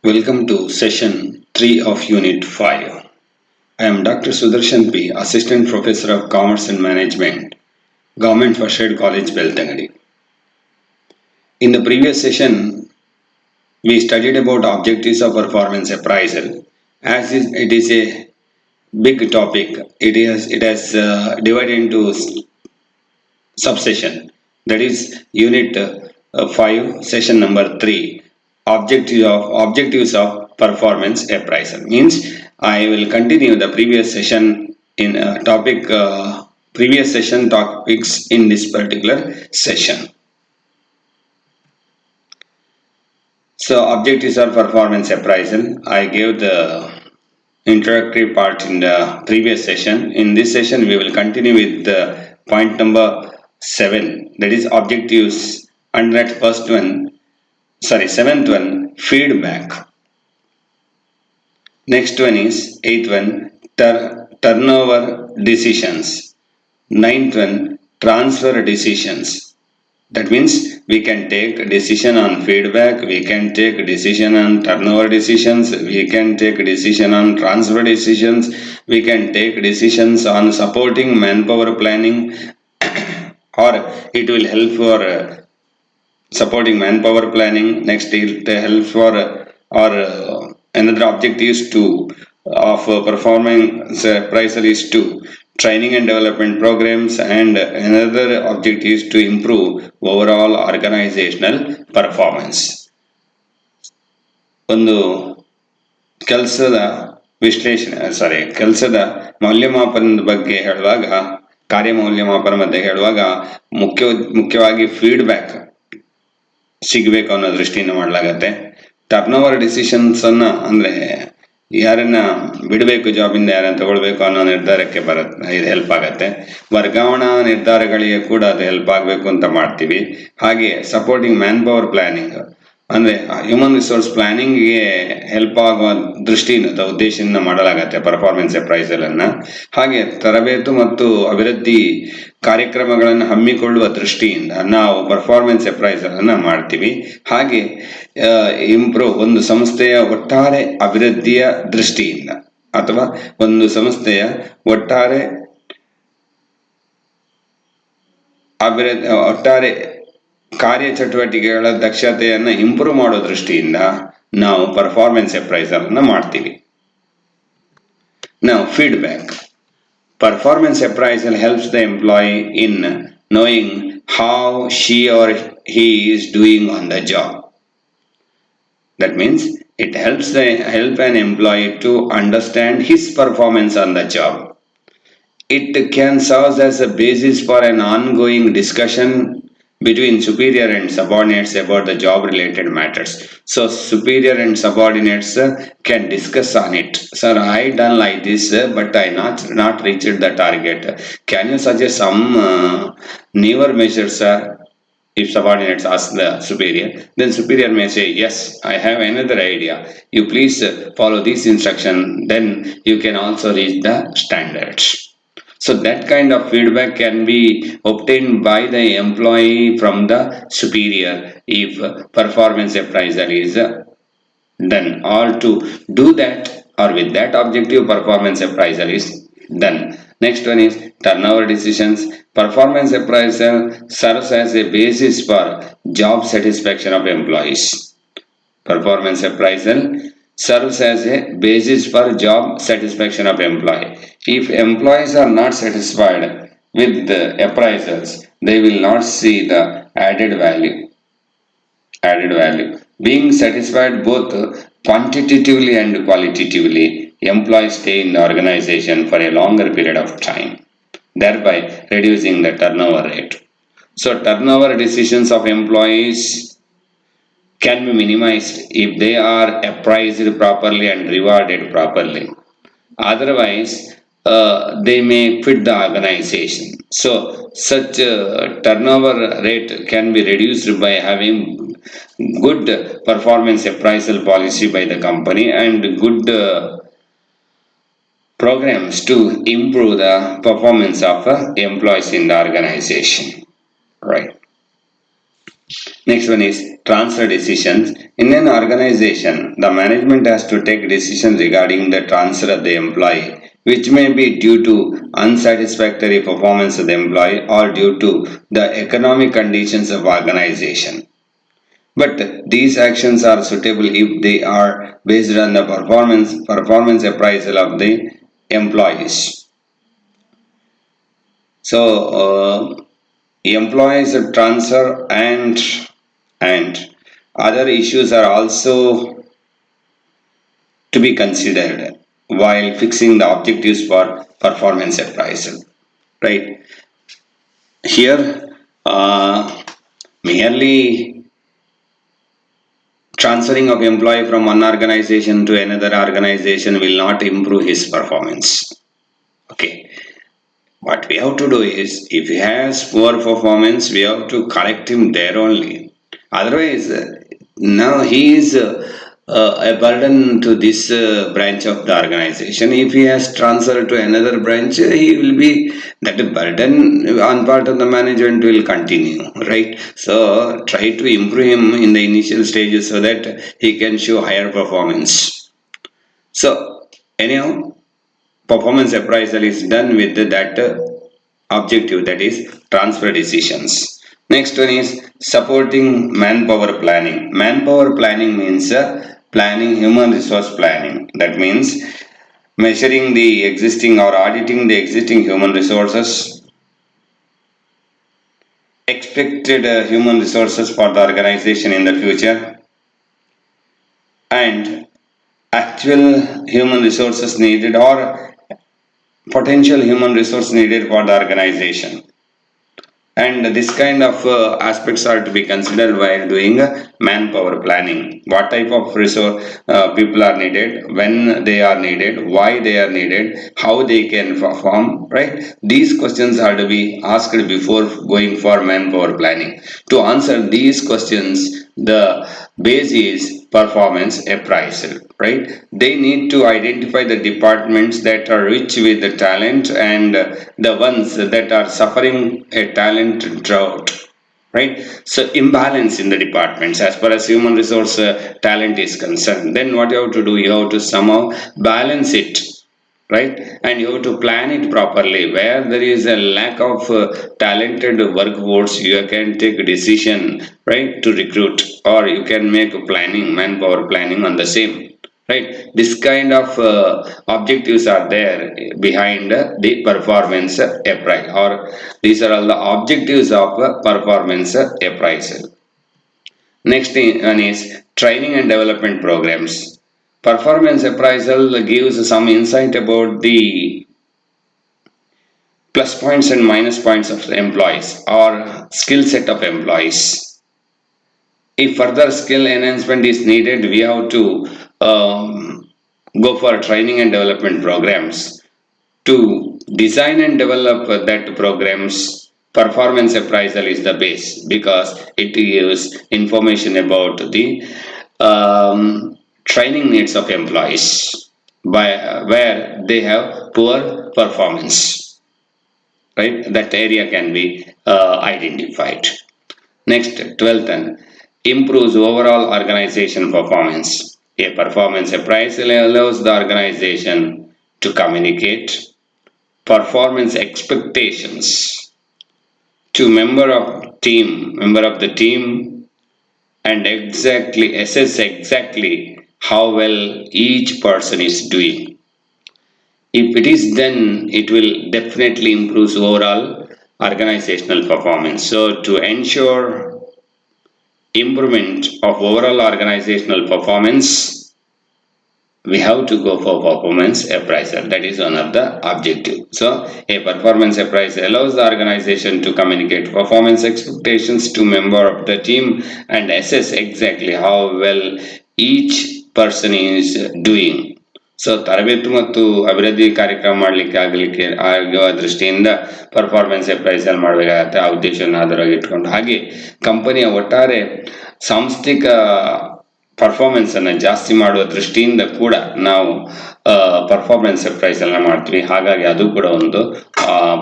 Welcome to session 3 of Unit 5. I am Dr. Sudarshan P, Assistant Professor of Commerce and Management, Government First Aid College, Beltangadi. In the previous session, we studied about objectives of performance appraisal. It is a big topic, it has divided into subsession. That is Unit 5, Session number 3, Objectives of Performance Appraisal. Means I will continue the previous session in previous session topics in this particular session. So objectives of performance appraisal. I gave the introductory part in the previous session. In this session, we will continue with the point number 7, that is objectives, and that seventh one, feedback. Next one is eighth one, turnover decisions. Ninth one, transfer decisions. That means we can take a decision on feedback, we can take a decision on turnover decisions, we can take a decision on transfer decisions, we can take decisions on supporting manpower planning, or it will help for supporting manpower planning. Next, it helps for another objective is to of performance appraisal is to training and development programs, and another objective is to improve overall organizational performance. ಒಂದು ಕೆಲಸದ ಕೆಲಸದ ಮೌಲ್ಯಮಾಪನದ ಬಗ್ಗೆ ಹೇಳುವಾಗ, ಕಾರ್ಯ ಮೌಲ್ಯಮಾಪನ ಬಗ್ಗೆ ಹೇಳುವಾಗ ಮುಖ್ಯವಾಗಿ ಫೀಡ್ಬ್ಯಾಕ್ ಸಿಗಬೇಕು ಅನ್ನೋ ದೃಷ್ಟಿಯಿಂದ ಮಾಡಲಾಗತ್ತೆ. ಟರ್ನ್ ಓವರ್ ಡಿಸಿಷನ್ಸ್ ಅನ್ನ ಅಂದ್ರೆ ಯಾರನ್ನ ಬಿಡಬೇಕು ಜಾಬಿಂದ, ಯಾರನ್ನ ತಗೊಳ್ಬೇಕು ಅನ್ನೋ ನಿರ್ಧಾರಕ್ಕೆ ಇದು ಹೆಲ್ಪ್ ಆಗತ್ತೆ. ವರ್ಗಾವಣಾ ನಿರ್ಧಾರಗಳಿಗೆ ಕೂಡ ಅದು ಹೆಲ್ಪ್ ಆಗಬೇಕು ಅಂತ ಮಾಡ್ತೀವಿ. ಹಾಗೆ ಸಪೋರ್ಟಿಂಗ್ ಮ್ಯಾನ್ ಪವರ್ ಪ್ಲಾನಿಂಗ್ ಅಂದ್ರೆ ಹ್ಯೂಮನ್ ರಿಸೋರ್ಸ್ ಪ್ಲಾನಿಂಗ್ಗೆ ಹೆಲ್ಪ್ ಆಗುವ ದೃಷ್ಟಿಯಿಂದ ಉದ್ದೇಶದಿಂದ ಮಾಡಲಾಗತ್ತೆ ಪರ್ಫಾರ್ಮೆನ್ಸ್ ಅಪ್ರೈಸಲ್ ಅನ್ನ. ಹಾಗೆ ತರಬೇತು ಮತ್ತು ಅಭಿವೃದ್ಧಿ ಕಾರ್ಯಕ್ರಮಗಳನ್ನು ಹಮ್ಮಿಕೊಳ್ಳುವ ದೃಷ್ಟಿಯಿಂದ ನಾವು ಪರ್ಫಾರ್ಮೆನ್ಸ್ ಅಪ್ರೈಸಲ್ ಅನ್ನ ಮಾಡ್ತೀವಿ. ಹಾಗೆ ಒಂದು ಸಂಸ್ಥೆಯ ಒಟ್ಟಾರೆ ಅಭಿವೃದ್ಧಿಯ ದೃಷ್ಟಿಯಿಂದ ಅಥವಾ ಒಂದು ಸಂಸ್ಥೆಯ ಒಟ್ಟಾರೆ ಕಾರ್ಯಚಟುವಟಿಕೆಗಳ ದಕ್ಷತೆಯನ್ನು ಇಂಪ್ರೂವ್ ಮಾಡೋ ದೃಷ್ಟಿಯಿಂದ ನಾವು ಪರ್ಫಾರ್ಮೆನ್ಸ್ ಅಪ್ರೈಸಲ್ ಅನ್ನ ಮಾಡ್ತೀವಿ. ನಾವು feedback. Performance appraisal helps the employee in knowing how she or he is doing on the job. That means it help an employee to understand his performance on the job. It can serve as a basis for an ongoing discussion between superior and subordinates about the job related matters. So superior and subordinates can discuss on it. Sir, I done like this, but I not reached the target. Can you suggest some newer measures, sir? If subordinates ask the superior, then superior may say, yes, I have another idea. You please follow this instruction, then you can also reach the standards. So that kind of feedback can be obtained by the employee from the superior if performance appraisal is done. Or to do that, or with that objective, performance appraisal is done. Next one is turnover decisions. Performance appraisal serves as a basis for job satisfaction of employees. Performance appraisal serves as a basis for job satisfaction of employee. If employees are not satisfied with the appraisals, they will not see the added value. Being satisfied both quantitatively and qualitatively, employees stay in the organization for a longer period of time, thereby reducing the turnover rate. So turnover decisions of employees can be minimized if they are appraised properly and rewarded properly. Otherwise, they may quit the organization. So such turnover rate can be reduced by having good performance appraisal policy by the company and good programs to improve the performance of employees in the organization. Right. Next one is transfer decisions. In an organization, the management has to take decisions regarding the transfer of the employee, which may be due to unsatisfactory performance of the employee or due to the economic conditions of organization. But these actions are suitable if they are based on the performance appraisal of the employees. So, employees transfer and other issues are also to be considered while fixing the objectives for performance appraisal. Right here, merely transferring of employee from one organization to another organization will not improve his performance. Okay, what we have to do is, if he has poor performance, we have to correct him there only. Otherwise, now he is a burden to this branch of the organization. If he has transferred to another branch, he will be that burden on part of the management will continue, right? So try to improve him in the initial stages so that he can show higher performance. So anyhow, performance appraisal is done with that objective, that is transfer decisions. Next one is supporting manpower planning. Manpower planning means planning human resource planning. That means measuring the existing or auditing the existing human resources, expected human resources for the organization in the future, and actual human resources needed or potential human resource needed for the organization. And this kind of aspects are to be considered while doing manpower planning. What type of resource people are needed, when they are needed, why they are needed, how they can perform, right? These questions are to be asked before going for manpower planning. To answer these questions, the base is performance appraisal, right? They need to identify the departments that are rich with the talent and the ones that are suffering a talent drought, right? So imbalance in the departments as far as human resource talent is concerned. Then what you have to do, you have to somehow balance it, right? And you have to plan it properly. Where there is a lack of talented workforce, you can take a decision, right, to recruit, or you can make planning, manpower planning on the same. Right, this kind of objectives are there behind the performance appraisal, or these are all the objectives of performance appraisal. Next one is training and development programs. Performance appraisal gives some insight about the plus points and minus points of the employees or skill set of employees. If further skill enhancement is needed, we have to go for training and development programs. To design and develop that programs, performance appraisal is the base because it gives information about the training needs of employees by where they have poor performance, right? That area can be identified. Next, 12th one, improves overall organization performance. A performance appraisal allows the organization to communicate performance expectations to member of the team, and exactly assess exactly how well each person is doing. If it is done, it will definitely improve overall organizational performance. So to ensure improvement of overall organizational performance, we have to go for performance appraisal. That is one of the objective. So a performance appraisal allows the organization to communicate performance expectations to member of the team and assess exactly how well each person is doing. So ತರಬೇತಿ ಮತ್ತು ಅಭಿವೃದ್ಧಿ ಕಾರ್ಯಕ್ರಮ ಮಾಡಲಿಕ್ಕೆ ಆಗುವ ದೃಷ್ಟಿಯಿಂದ performance appraisal ಮಾಡಬೇಕಾಗತ್ತೆ, ಆ ಉದ್ದೇಶವನ್ನು ಆಧಾರವಾಗಿ ಇಟ್ಕೊಂಡು. ಹಾಗೆ ಕಂಪನಿಯ ಒಟ್ಟಾರೆ ಸಾಂಸ್ಥಿಕ ಪರ್ಫಾರ್ಮೆನ್ಸ್ ಅನ್ನ ಜಾಸ್ತಿ ಮಾಡುವ ದೃಷ್ಟಿಯಿಂದ ಕೂಡ ನಾವು ಪರ್ಫಾರ್ಮೆನ್ಸ್ ಅಪ್ರೈಸಲ್ ನ ಮಾಡ್ತೀವಿ. ಹಾಗಾಗಿ ಅದು ಕೂಡ ಒಂದು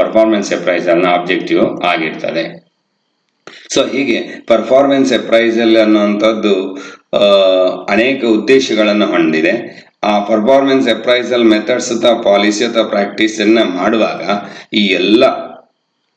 ಪರ್ಫಾರ್ಮೆನ್ಸ್ ಅಪ್ರೈಸಲ್ ನ ಆಬ್ಜೆಕ್ಟಿವ್ ಆಗಿರ್ತದೆ. ಸೊ ಹೀಗೆ ಪರ್ಫಾರ್ಮೆನ್ಸ್ ಅಪ್ರೈಸಲ್ ಅನ್ನುವಂಥದ್ದು ಅನೇಕ ಉದ್ದೇಶಗಳನ್ನು ಹೊಂದಿದೆ. ಆ ಪರ್ಫಾರ್ಮೆನ್ಸ್ ಅಪ್ರೈಸಲ್ ಮೆಥಡ್ಸ್ ಅಥವಾ ಪಾಲಿಸಿ ಅಥವಾ ಪ್ರಾಕ್ಟೀಸ್ ಅನ್ನ ಮಾಡುವಾಗ ಈ ಎಲ್ಲ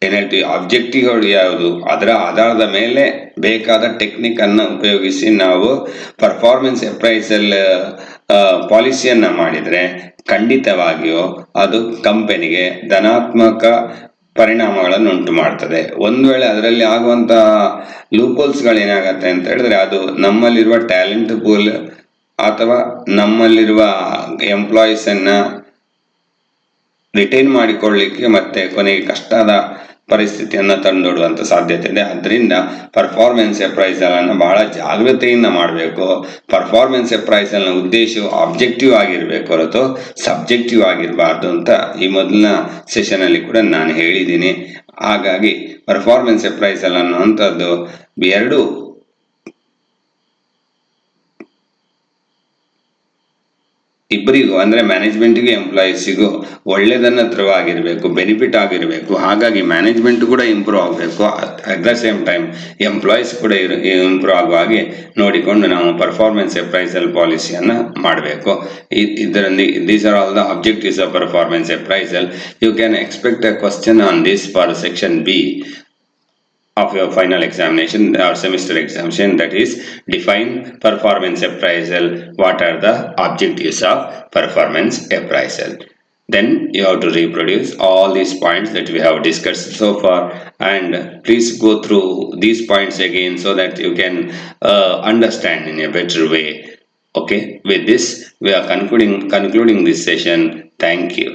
ಏನ್ ಹೇಳ್ತೀವಿ ಆಬ್ಜೆಕ್ಟಿವ್ಗಳು ಯಾವುದು ಅದರ ಆಧಾರದ ಮೇಲೆ ಬೇಕಾದ ಟೆಕ್ನಿಕ್ ಅನ್ನು ಉಪಯೋಗಿಸಿ ನಾವು ಪರ್ಫಾರ್ಮೆನ್ಸ್ ಅಪ್ರೈಸಲ್ ಪಾಲಿಸಿಯನ್ನ ಮಾಡಿದ್ರೆ ಖಂಡಿತವಾಗಿಯೂ ಅದು ಕಂಪನಿಗೆ ಧನಾತ್ಮಕ ಪರಿಣಾಮಗಳನ್ನು ಉಂಟು ಮಾಡ್ತದೆ. ಒಂದು ವೇಳೆ ಅದರಲ್ಲಿ ಆಗುವಂತಹ ಲೂಪೋಲ್ಸ್ಗಳೇನಾಗತ್ತೆ ಅಂತ ಹೇಳಿದ್ರೆ ಅದು ನಮ್ಮಲ್ಲಿರುವ ಟ್ಯಾಲೆಂಟ್ ಪೂಲ್ ಅಥವಾ ನಮ್ಮಲ್ಲಿರುವ ಎಂಪ್ಲಾಯೀಸ್ ಅನ್ನ ರಿಟೈನ್ ಮಾಡಿಕೊಳ್ಳಿಕ್ಕೆ ಮತ್ತೆ ಕೊನೆಗೆ ಕಷ್ಟದ ಪರಿಸ್ಥಿತಿಯನ್ನು ತಂದೊಡುವಂತ ಸಾಧ್ಯತೆ ಇದೆ. ಅದರಿಂದ ಪರ್ಫಾರ್ಮೆನ್ಸ್ ಅಪ್ರೈಸಲ್ ಅನ್ನು ಬಹಳ ಜಾಗೃತೆಯಿಂದ ಮಾಡಬೇಕು. ಪರ್ಫಾರ್ಮೆನ್ಸ್ ಅಪ್ರೈಸಲ್ ನ ಉದ್ದೇಶವು ಆಬ್ಜೆಕ್ಟಿವ್ ಆಗಿರ್ಬೇಕು ಹೊರತು ಸಬ್ಜೆಕ್ಟಿವ್ ಆಗಿರಬಾರ್ದು ಅಂತ ಈ ಮೊದಲಿನ ಸೆಷನ್ ಅಲ್ಲಿ ಕೂಡ ನಾನು ಹೇಳಿದ್ದೀನಿ. ಹಾಗಾಗಿ ಪರ್ಫಾರ್ಮೆನ್ಸ್ ಅಪ್ರೈಸಲ್ ಅನ್ನುವಂಥದ್ದು ಎರಡು ಇಬ್ಬರಿಗೂ ಅಂದ್ರೆ ಮ್ಯಾನೇಜ್ಮೆಂಟ್ಗೂ ಎಂಪ್ಲಾಯೀಸಿಗೂ ಒಳ್ಳೆದನ್ನ ಆಗಿರಬೇಕು, ಬೆನಿಫಿಟ್ ಆಗಿರಬೇಕು. ಹಾಗಾಗಿ ಮ್ಯಾನೇಜ್ಮೆಂಟ್ ಕೂಡ ಇಂಪ್ರೂವ್ ಆಗಬೇಕು, at the same time employees ಕೂಡ ಇಂಪ್ರೂವ್ ಆಗುವ ಹಾಗೆ ನೋಡಿಕೊಂಡು ನಾವು ಪರ್ಫಾರ್ಮೆನ್ಸ್ ಅಪ್ರೈಸಲ್ ಪಾಲಿಸಿಯನ್ನ ಮಾಡಬೇಕು. ಇದರಲ್ಲಿ these are all the objectives of performance appraisal. You can expect a question on this for section B of your final examination or semester examination, that is define performance appraisal. What are the objectives of performance appraisal? Then you have to reproduce all these points that we have discussed so far, and please go through these points again so that you can understand in a better way. Okay, with this we are concluding this session. Thank you.